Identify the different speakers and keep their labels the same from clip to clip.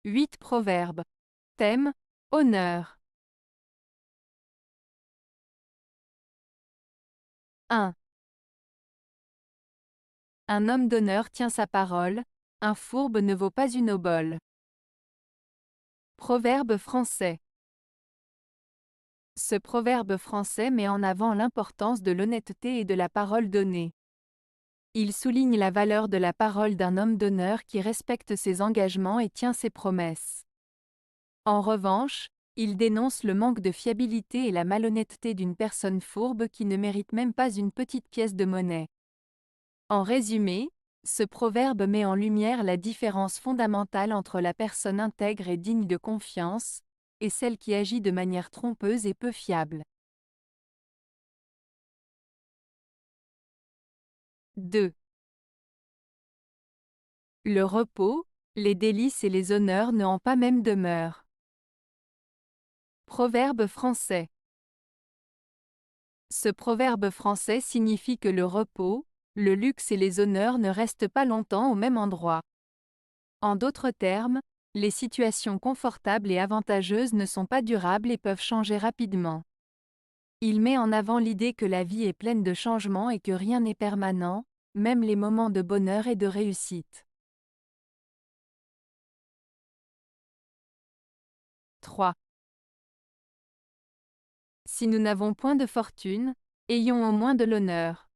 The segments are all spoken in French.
Speaker 1: 8 proverbes. Thème, honneur. 1. Un homme d'honneur tient sa parole, un fourbe ne vaut pas une obole. Proverbe français. Ce proverbe français met en avant l'importance de l'honnêteté et de la parole donnée. Il souligne la valeur de la parole d'un homme d'honneur qui respecte ses engagements et tient ses promesses. En revanche, il dénonce le manque de fiabilité et la malhonnêteté d'une personne fourbe qui ne mérite même pas une petite pièce de monnaie. En résumé, ce proverbe met en lumière la différence fondamentale entre la personne intègre et digne de confiance, et celle qui agit de manière trompeuse et peu fiable. 2. Le repos, les délices et les honneurs n'ont pas même demeure. Proverbe français. Ce proverbe français signifie que le repos, le luxe et les honneurs ne restent pas longtemps au même endroit. En d'autres termes, les situations confortables et avantageuses ne sont pas durables et peuvent changer rapidement. Il met en avant l'idée que la vie est pleine de changements et que rien n'est permanent, même les moments de bonheur et de réussite. 3. Si nous n'avons point de fortune, ayons au moins de l'honneur.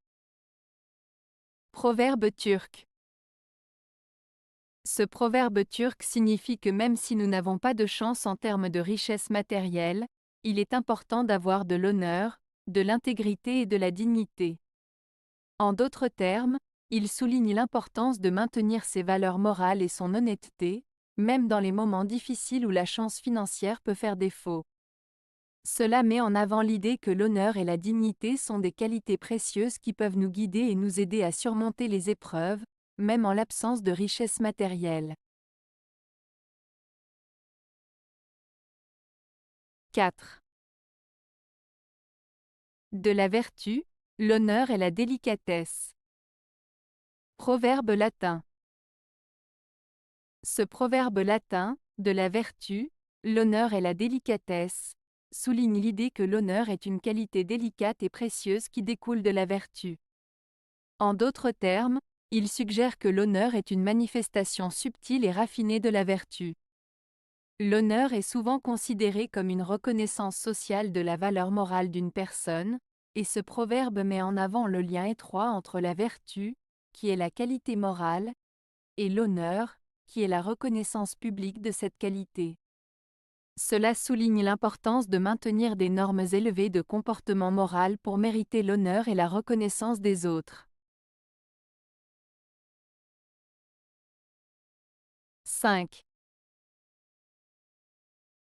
Speaker 1: Proverbe turc. Ce proverbe turc signifie que même si nous n'avons pas de chance en termes de richesse matérielle, il est important d'avoir de l'honneur, de l'intégrité et de la dignité. En d'autres termes, il souligne l'importance de maintenir ses valeurs morales et son honnêteté, même dans les moments difficiles où la chance financière peut faire défaut. Cela met en avant l'idée que l'honneur et la dignité sont des qualités précieuses qui peuvent nous guider et nous aider à surmonter les épreuves, même en l'absence de richesse matérielle. 4. De la vertu, l'honneur et la délicatesse. Proverbe latin. Ce proverbe latin, de la vertu, l'honneur et la délicatesse, souligne l'idée que l'honneur est une qualité délicate et précieuse qui découle de la vertu. En d'autres termes, il suggère que l'honneur est une manifestation subtile et raffinée de la vertu. L'honneur est souvent considéré comme une reconnaissance sociale de la valeur morale d'une personne, et ce proverbe met en avant le lien étroit entre la vertu, qui est la qualité morale, et l'honneur, qui est la reconnaissance publique de cette qualité. Cela souligne l'importance de maintenir des normes élevées de comportement moral pour mériter l'honneur et la reconnaissance des autres. 5.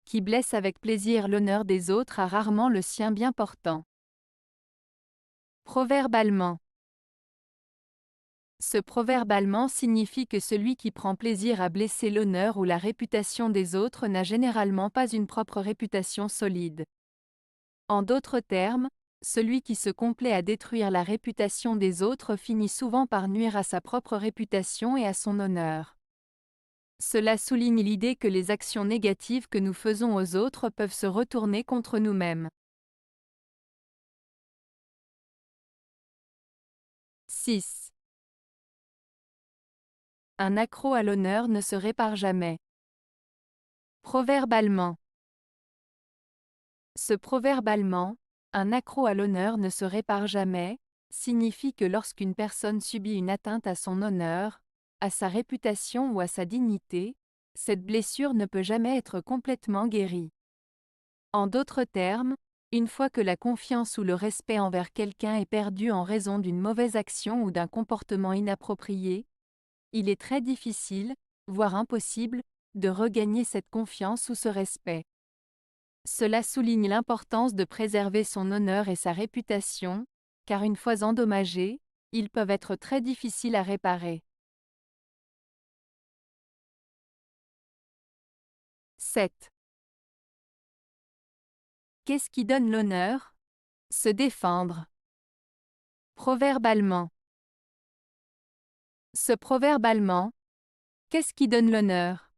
Speaker 1: Qui blesse avec plaisir l'honneur des autres a rarement le sien bien portant. Proverbe allemand. Ce proverbe allemand signifie que celui qui prend plaisir à blesser l'honneur ou la réputation des autres n'a généralement pas une propre réputation solide. En d'autres termes, celui qui se complaît à détruire la réputation des autres finit souvent par nuire à sa propre réputation et à son honneur. Cela souligne l'idée que les actions négatives que nous faisons aux autres peuvent se retourner contre nous-mêmes. 6. Un accroc à l'honneur ne se répare jamais. Proverbe allemand. Ce proverbe allemand, un accroc à l'honneur ne se répare jamais, signifie que lorsqu'une personne subit une atteinte à son honneur, à sa réputation ou à sa dignité, cette blessure ne peut jamais être complètement guérie. En d'autres termes, une fois que la confiance ou le respect envers quelqu'un est perdu en raison d'une mauvaise action ou d'un comportement inapproprié, il est très difficile, voire impossible, de regagner cette confiance ou ce respect. Cela souligne l'importance de préserver son honneur et sa réputation, car une fois endommagés, ils peuvent être très difficiles à réparer. 7. Qu'est-ce qui donne l'honneur? Se défendre. Proverbe allemand. Ce proverbe allemand, qu'est-ce qui donne l'honneur?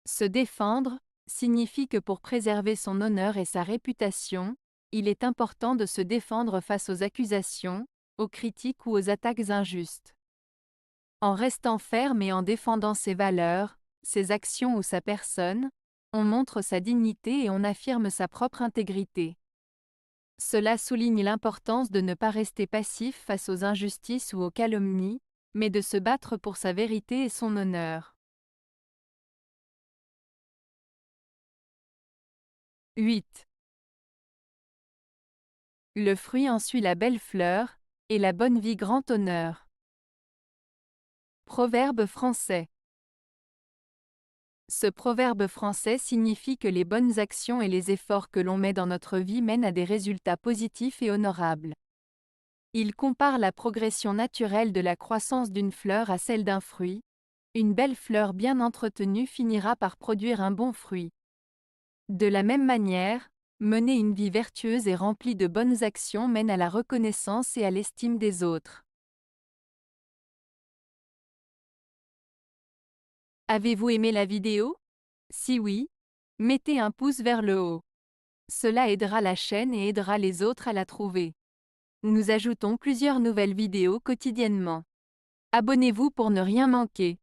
Speaker 1: Se défendre signifie que pour préserver son honneur et sa réputation, il est important de se défendre face aux accusations, aux critiques ou aux attaques injustes. En restant ferme et en défendant ses valeurs, ses actions ou sa personne, on montre sa dignité et on affirme sa propre intégrité. Cela souligne l'importance de ne pas rester passif face aux injustices ou aux calomnies, mais de se battre pour sa vérité et son honneur. 8. Le fruit en suit la belle fleur, et la bonne vie grand honneur. Proverbe français. Ce proverbe français signifie que les bonnes actions et les efforts que l'on met dans notre vie mènent à des résultats positifs et honorables. Il compare la progression naturelle de la croissance d'une fleur à celle d'un fruit. Une belle fleur bien entretenue finira par produire un bon fruit. De la même manière, mener une vie vertueuse et remplie de bonnes actions mène à la reconnaissance et à l'estime des autres. Avez-vous aimé la vidéo? Si oui, mettez un pouce vers le haut. Cela aidera la chaîne et aidera les autres à la trouver. Nous ajoutons plusieurs nouvelles vidéos quotidiennement. Abonnez-vous pour ne rien manquer.